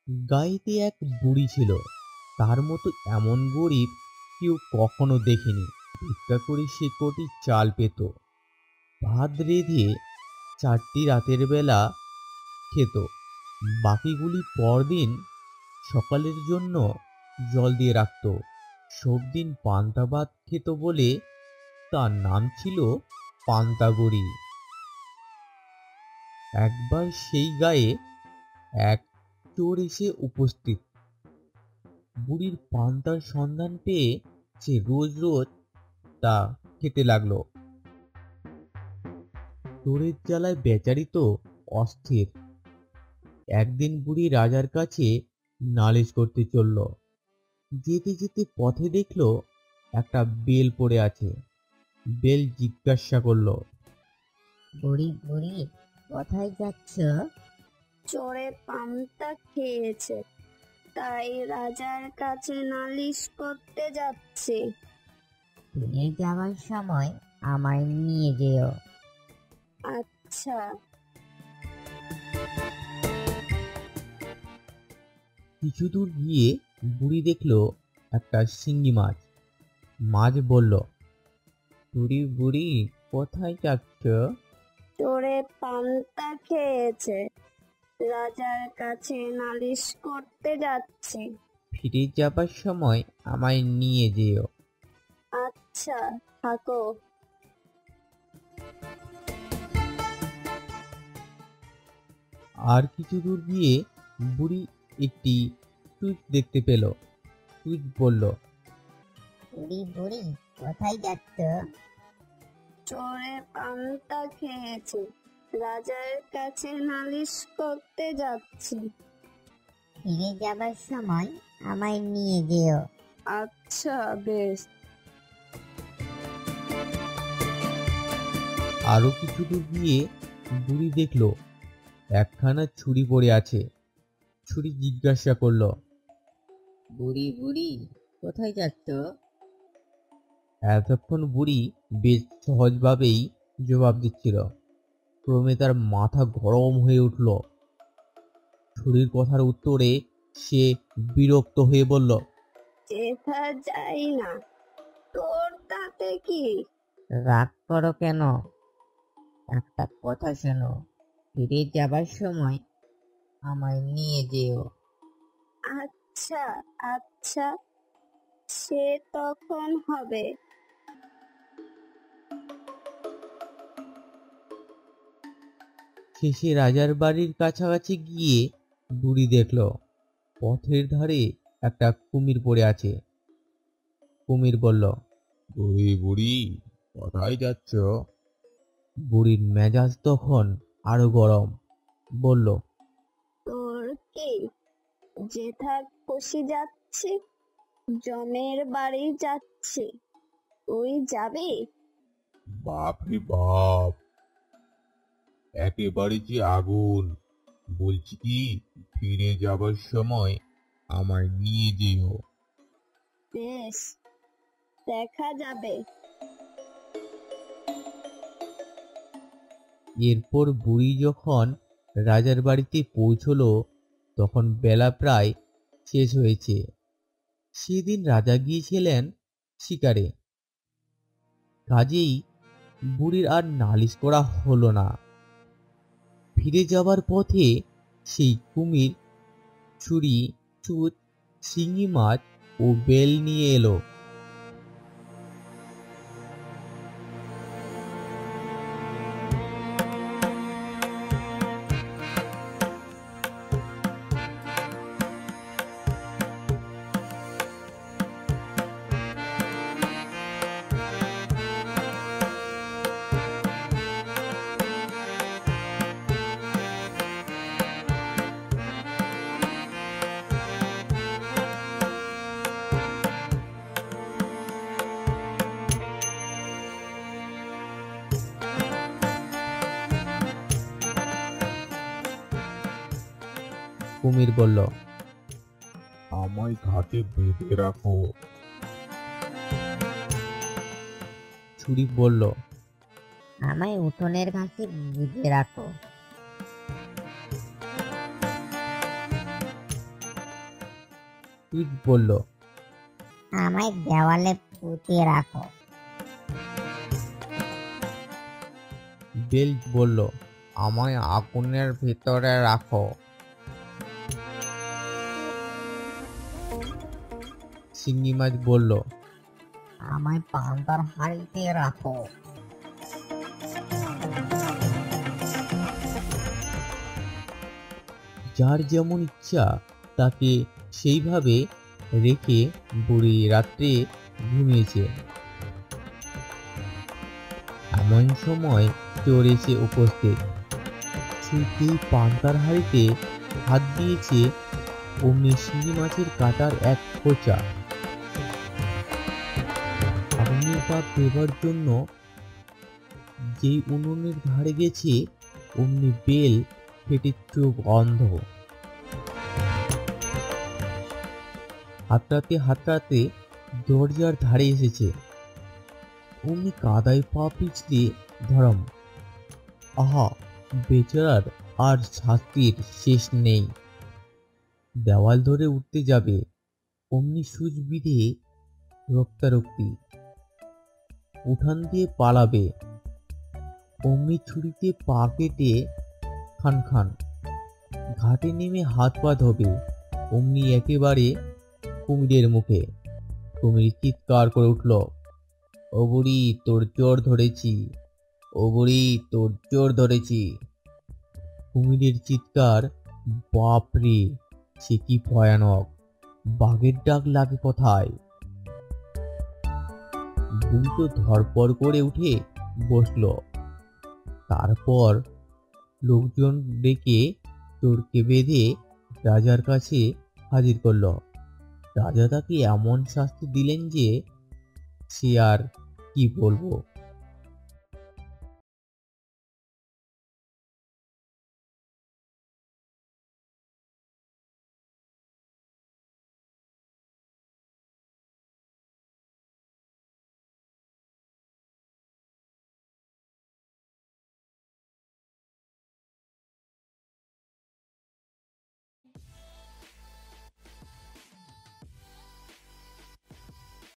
গাঁয়েতে এক বুড়ি ছিল, তার মতো এমন গরিব কেউ কখনো দেখেনি। ভিক্ষা করে সে কটি চাল পেত, ভাত রেঁধে 4টি রাতের বেলা খেত, বাকিগুলি পরদিন সকালের জন্য জল দিয়ে রাখত। সব দিন পান্তা ভাত খেত বলে তার নাম ছিল পান্তা বুড়ি। একবার সেই গায়ে এক চোর এসে উপস্থিত। বুড়ির পান্তার সন্ধান পেয়ে সে রোজ রোজ তা খেতে লাগলো। চোরের জ্বালায় বেচারি তো অস্থির। একদিন বুড়ি রাজার কাছে নালিশ করতে চলল। যেতে যেতে পথে দেখলো একটা বেল পড়ে আছে। বেল জিজ্ঞাসা করলো, বুড়ি বুড়ি, কোথায় যাচ্ছ? চোরে পান্তা খেয়েছে, তাই রাজার কাছে নালিশ করতে যাচ্ছে। ফিরে যাওয়ার সময় আমায় নিয়ে যেও। আচ্ছা। কিছু দূর গিয়ে বুড়ি দেখলো একটা শিঙ্গি মাছ। মাছ বলল, বুড়ি বুড়ি, কোথায় যাচ্ছ? চোরে পান্তা খেয়েছে, রাজার কাছে নালিশ করতে যাচ্ছে। ফিরে যাবার সময় আমায় নিয়ে যেও। আচ্ছা, থাকো। আর কিছু দূর গিয়ে বুড়ি একটি টুইট দেখতে পেল। টুইট বলল, বুড়ি বুড়ি, কোথায় যাচ্ছ? চোরে পান্তা খেয়েছে, রাজার কাছে নালিশ করতে যাচ্ছে। ফিরে যাবার সময় আমায় নিয়ে যেও। আচ্ছা, বেশ। আরো কিছু দূর গিয়ে বুড়ি দেখলো একখানা ছুরি পড়ে আছে। ছুরি জিজ্ঞাসা করলো, বুড়ি বুড়ি, কোথায় যাচ্ছ? এতক্ষণ বুড়ি বেশ সহজভাবেই জবাব দিচ্ছিল। ক্রমে তার মাথা গরম হয়ে উঠল। ছুরির কথার উত্তরে সে বিরক্ত হয়ে বলল, যেথা যাই না, তোর তাতে কি? রাগ করো কেন? একটা কথা শোনো, ফিরে যাবার সময় আমায় নিয়ে যেও। আচ্ছা আচ্ছা, সে তখন হবে। শেষে রাজার বাড়ির কাছাকাছি গিয়ে বুড়ি দেখল পথের ধারে একটা কুমির পড়ে আছে। কুমির বলল, বুড়ি বুড়ি, কোথায় যাচ্ছ? বুড়ির মেজাজ তখন আরো গরম। বলল, তোর কি? যেথা খুশি যাচ্ছে, জমের বাড়ি যাচ্ছে, তুই যাবি? বাপ রে বাপ, একেবারে যে আগুন! বলছি কি, ফিরে যাবার সময় আমায় নিয়ে যেও। বেশ, দেখা যাবে। এরপর বুড়ি যখন রাজার বাড়িতে পৌঁছলো তখন বেলা প্রায় শেষ হয়েছে। সেদিন রাজা গিয়েছিলেন শিকারে, কাজেই বুড়ির আর নালিশ করা হলো না। ফিরে যাবার পথে সেই কুমির ছুরি, ছুঁচ, শিঙি মাছ ও বেল নিয়ে এলো। কুমির বলল, আমায় ঘাটে বেঁধে রাখো। ছুরি বলল, আমায় উঠোনের ঘাসে বেঁধে রাখো। তুই বলল, আমায় দেওয়ালে পুঁতে রাখো। বেল বলল, আমায় আগুনের ভিতরে রাখো। শিঙি মাছ বলল, আমায় পান্তার হাঁড়িতে রাখো। যার যেমন ইচ্ছা তাকে সেইভাবে রেখে বুড়ি রাত্রে ঘুমিয়েছে। এমন সময় চোর এসে উপস্থিত। সেই পান্তার হাঁড়িতে হাত দিয়েছে, অমনি শিঙি মাছের কাটার এক খোঁচা। আগুনের তাপ দেবার জন্য যেই উনুনের ধারে গেছে, অমনি বেল ফেটে চোখ অন্ধ। হাতড়াতে দরজার ধারে এসেছে, অমনি কাদায় পা পিছলে ধরম। আহা, বেচারার আর শাস্তির শেষ নেই। দেওয়াল ধরে উঠতে যাবে, অমনি সুচ বিঁধে রক্তারক্তি। উঠান দিয়ে পালাবে, অমনি ছুরিতে পা কেটে খান খান। ঘাটে নেমে হাত পা ধোবে, অমনি একেবারে কুমিরের মুখে। কুমির চিৎকার করে উঠল, ও বুড়ি, তোর চোর ধরেছি, ও বুড়ি, তোর চোর ধরেছি। কুমিরের চিৎকার, বাপরে, সে কি ভয়ানক! বাঘের ডাক লাগে কোথায়! বুড়ি তো ধরপড় করে উঠে বসল। তারপর লোকজন ডেকে চোরকে বেঁধে রাজার কাছে হাজির করল। রাজা তাকে এমন শাস্তি দিলেন যে সে আর কি বলবো।